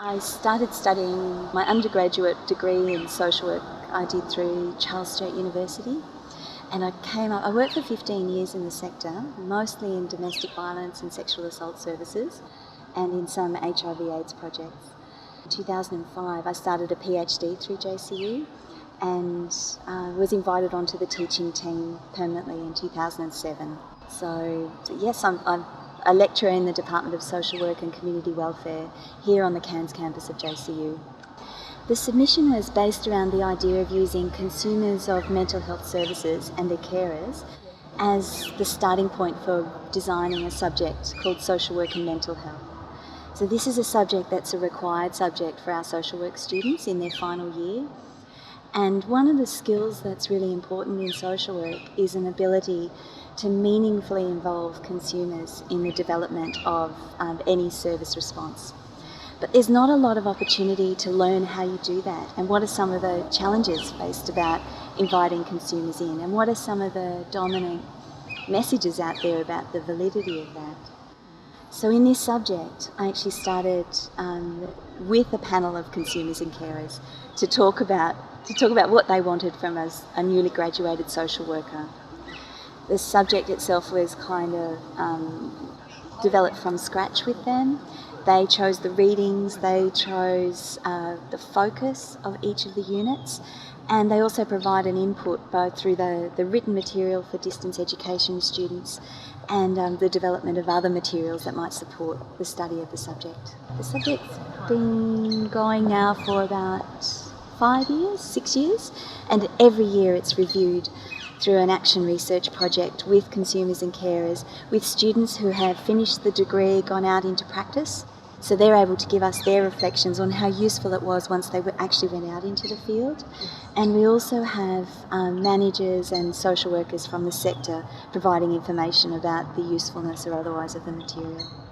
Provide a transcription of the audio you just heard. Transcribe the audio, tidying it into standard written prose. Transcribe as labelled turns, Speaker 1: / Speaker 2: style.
Speaker 1: I started studying my undergraduate degree in social work I did through Charles Sturt University, and I worked for 15 years in the sector, mostly in domestic violence and sexual assault services and in some HIV/AIDS projects. In 2005 I started a PhD through JCU and was invited onto the teaching team permanently in 2007. So yes, I'm a lecturer in the Department of Social Work and Community Welfare here on the Cairns campus of JCU. The submission was based around the idea of using consumers of mental health services and their carers as the starting point for designing a subject called social work and mental health. So this is a subject that's a required subject for our social work students in their final year. And one of the skills that's really important in social work is an ability to meaningfully involve consumers in the development of any service response. But there's not a lot of opportunity to learn how you do that, and what are some of the challenges faced about inviting consumers in, and what are some of the dominant messages out there about the validity of that. So in this subject, I actually started with a panel of consumers and carers to talk about what they wanted from a newly graduated social worker. The subject itself was kind of developed from scratch with them. They chose the readings, they chose the focus of each of the units, and they also provide an input both through the written material for distance education students and the development of other materials that might support the study of the subject. The subject's been going now for about 6 years, and every year it's reviewed through an action research project with consumers and carers, with students who have finished the degree, gone out into practice. So they're able to give us their reflections on how useful it was once they actually went out into the field. And we also have managers and social workers from the sector providing information about the usefulness or otherwise of the material.